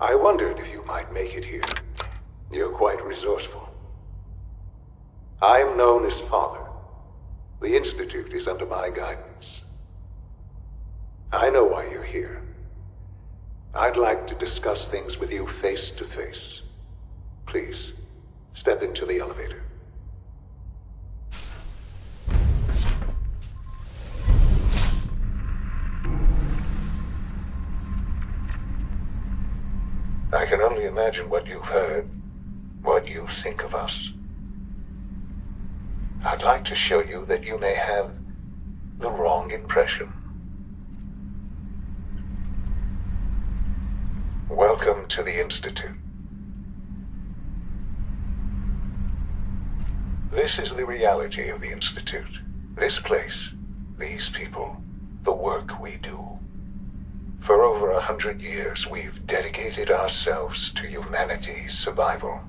I wondered if you might make it here. You're quite resourceful. I'm known as Father. The Institute is under my guidance. I know why you're here. I'd like to discuss things with you face to face. Please, step into the elevator. I can only imagine what you've heard, what you think of us. I'd like to show you that you may have the wrong impression. Welcome to the Institute. This is the reality of the Institute. This place, these people, the work we do. For over 100 years, we've dedicated ourselves to humanity's survival.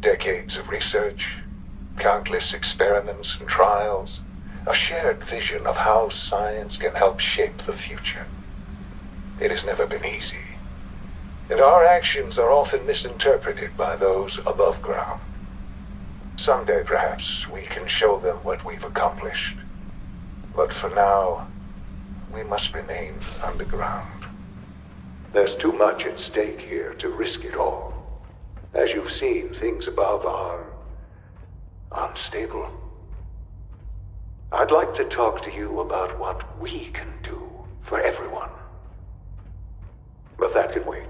Decades of research, countless experiments and trials, a shared vision of how science can help shape the future. It has never been easy, and our actions are often misinterpreted by those above ground. Someday, perhaps, we can show them what we've accomplished. But for now, we must remain underground. There's too much at stake here to risk it all. As you've seen, things above are unstable. I'd like to talk to you about what we can do for everyone. But that can wait.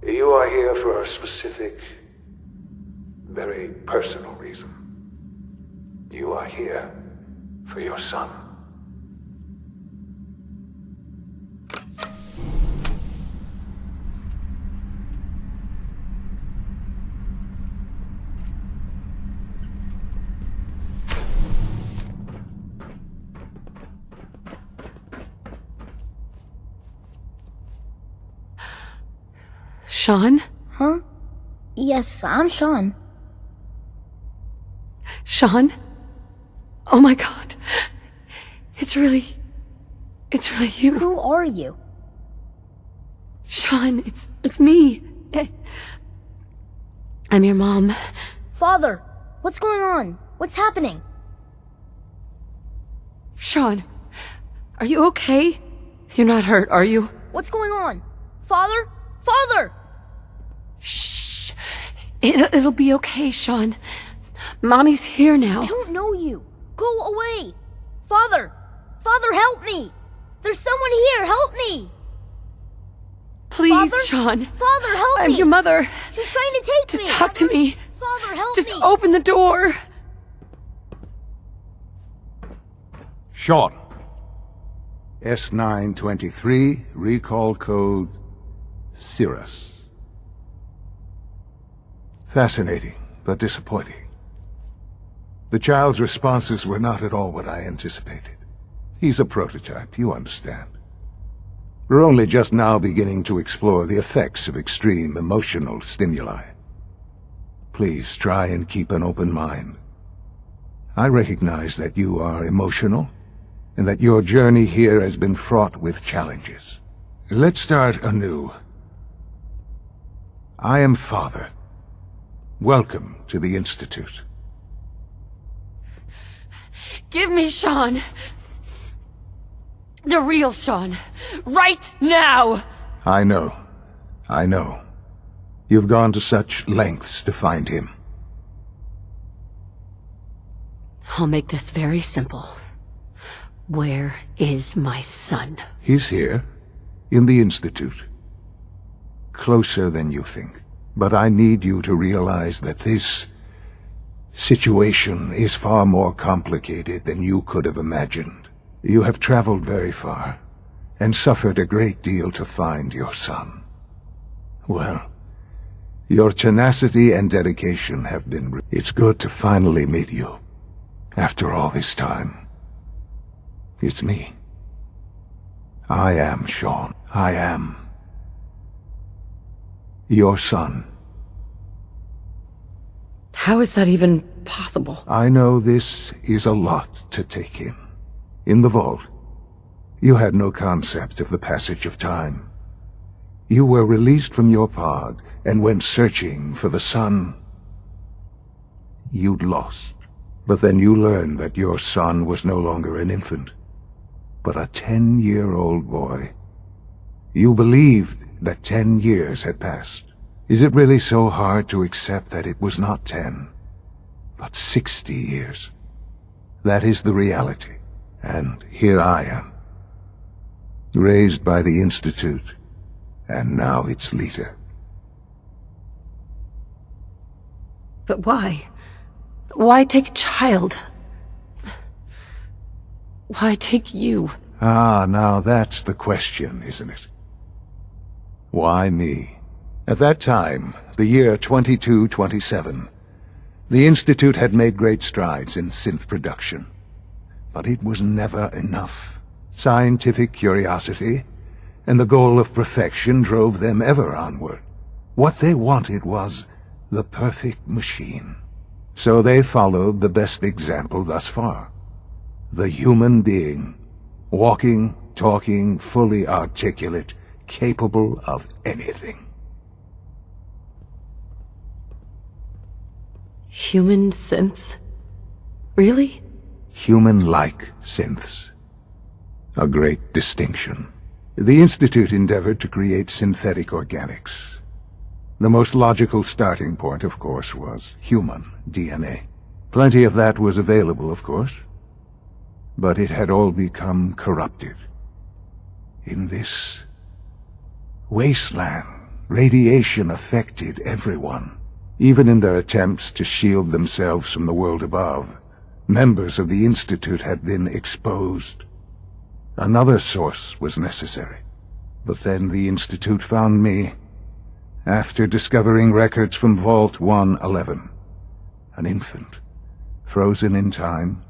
You are here for a specific, very personal reason. You are here for your son. Shawn? Huh? Yes, I'm Shawn. Shawn? Oh my god. It's really you. Who are you? Shawn, it's me. I'm your mom. Father, what's going on? What's happening? Shawn, are you okay? You're not hurt, are you? What's going on? Father? Father! Shh. It'll be okay, Shawn. Mommy's here now. I don't know you. Go away. Father! Father, help me! There's someone here, help me! Please, Father? Shawn. Father, help me! I'm your mother. She's trying to take me! Just talk to me. Father, help Just me! open the door. Shawn. S923, recall code Cirrus. Fascinating, but disappointing. The child's responses were not at all what I anticipated. He's a prototype, you understand. We're only just now beginning to explore the effects of extreme emotional stimuli. Please try and keep an open mind. I recognize that you are emotional, and that your journey here has been fraught with challenges. Let's start anew. I am Father. Welcome to the Institute. Give me Shawn. The real Shawn. Right now! I know. You've gone to such lengths to find him. I'll make this very simple. Where is my son? He's here, in the Institute. Closer than you think. But I need you to realize that this situation is far more complicated than you could have imagined. You have traveled very far, and suffered a great deal to find your son. Well, your tenacity and dedication have been... It's good to finally meet you, after all this time. It's me. I am Shawn. I am your son. How is that even possible? I know this is a lot to take in. In the vault, you had no concept of the passage of time. You were released from your pod and went searching for the son you'd lost. But then you learned that your son was no longer an infant, but a 10-year-old boy. You believed that 10 years had passed. Is it really so hard to accept that it was not 10, but 60 years? That is the reality, and here I am, raised by the Institute, and now its leader. But why? Why take a child? Why take you? Ah, now that's the question, isn't it? Why me? At that time, the year 2227, the Institute had made great strides in synth production. But it was never enough. Scientific curiosity and the goal of perfection drove them ever onward. What they wanted was the perfect machine. So they followed the best example thus far. The human being, walking, talking, fully articulate, capable of anything. Human synths? Really? Human-like synths. A great distinction. The Institute endeavored to create synthetic organics. The most logical starting point, of course, was human DNA. Plenty of that was available, of course. But it had all become corrupted. In this wasteland, radiation affected everyone. Even in their attempts to shield themselves from the world above, members of the Institute had been exposed. Another source was necessary. But then the Institute found me, after discovering records from Vault 111. An infant, frozen in time,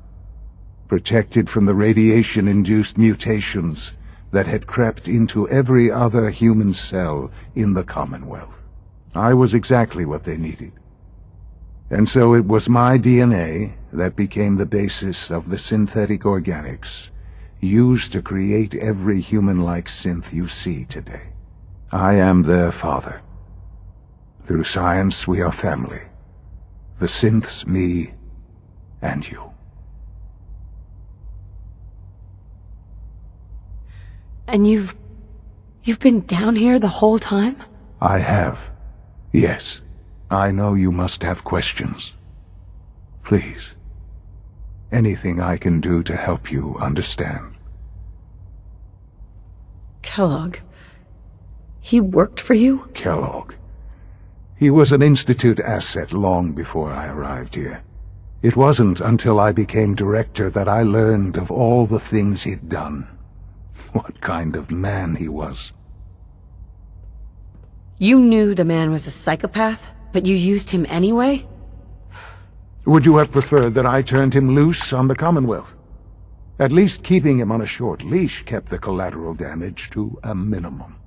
protected from the radiation-induced mutations that had crept into every other human cell in the Commonwealth. I was exactly what they needed. And so it was my DNA that became the basis of the synthetic organics used to create every human-like synth you see today. I am their father. Through science, we are family. The synths, me, and you. And you've been down here the whole time? I have. Yes. I know you must have questions. Please. Anything I can do to help you understand. Kellogg. He worked for you? Kellogg. He was an Institute asset long before I arrived here. It wasn't until I became director that I learned of all the things he'd done. What kind of man he was. You knew the man was a psychopath, but you used him anyway? Would you have preferred that I turned him loose on the Commonwealth? At least keeping him on a short leash kept the collateral damage to a minimum.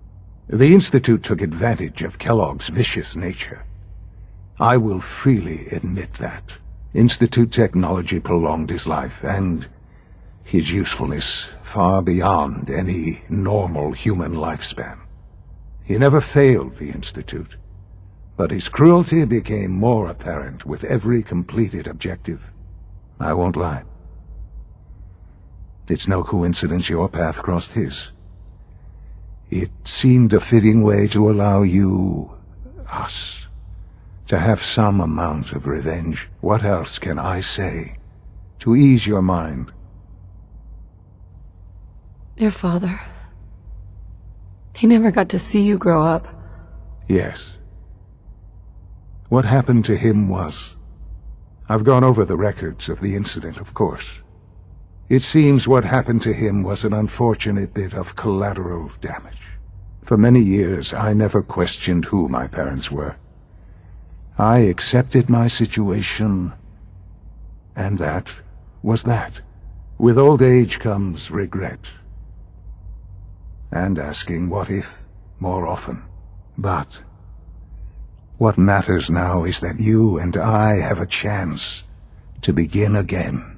The Institute took advantage of Kellogg's vicious nature. I will freely admit that. Institute technology prolonged his life, and his usefulness far beyond any normal human lifespan. He never failed the Institute, but his cruelty became more apparent with every completed objective. I won't lie. It's no coincidence your path crossed his. It seemed a fitting way to allow you, us, to have some amount of revenge. What else can I say to ease your mind? Your father. He never got to see you grow up. Yes. What happened to him was... I've gone over the records of the incident, of course. It seems what happened to him was an unfortunate bit of collateral damage. For many years, I never questioned who my parents were. I accepted my situation, and that was that. With old age comes regret. And asking what if more often. But what matters now is that you and I have a chance to begin again.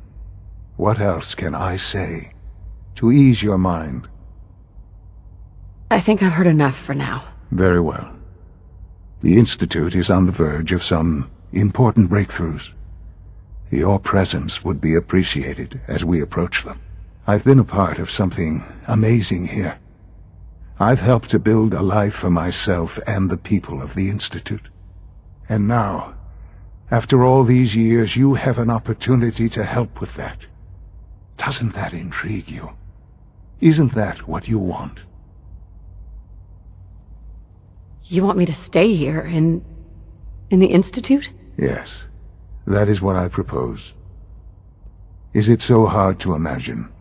What else can I say to ease your mind? I think I've heard enough for now. Very well. The Institute is on the verge of some important breakthroughs. Your presence would be appreciated as we approach them. I've been a part of something amazing here. I've helped to build a life for myself and the people of the Institute. And now, after all these years, you have an opportunity to help with that. Doesn't that intrigue you? Isn't that what you want? You want me to stay here in the Institute? Yes, that is what I propose. Is it so hard to imagine?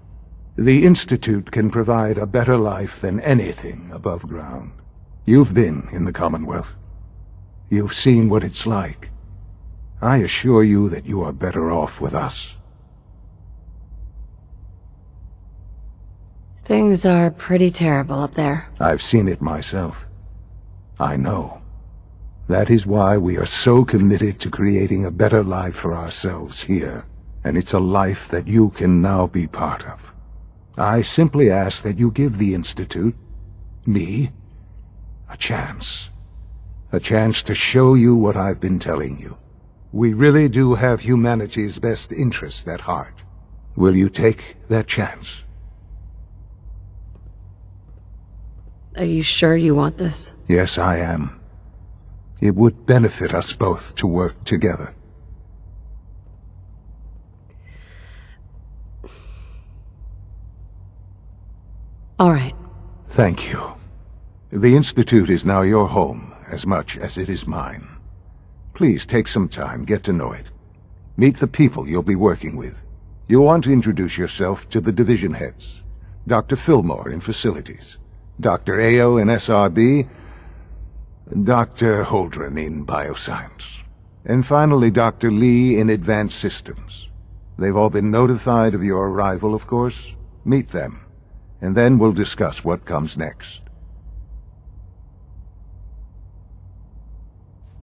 The Institute can provide a better life than anything above ground. You've been in the Commonwealth. You've seen what it's like. I assure you that you are better off with us. Things are pretty terrible up there. I've seen it myself. I know. That is why we are so committed to creating a better life for ourselves here. And it's a life that you can now be part of. I simply ask that you give the Institute, me, a chance. A chance to show you what I've been telling you. We really do have humanity's best interest at heart. Will you take that chance? Are you sure you want this? Yes, I am. It would benefit us both to work together. All right. Thank you. The Institute is now your home, as much as it is mine. Please take some time, get to know it. Meet the people you'll be working with. You'll want to introduce yourself to the division heads. Dr. Fillmore in Facilities, Dr. Ayo in SRB, Dr. Holdren in Bioscience, and finally Dr. Lee in Advanced Systems. They've all been notified of your arrival, of course. Meet them, and then we'll discuss what comes next.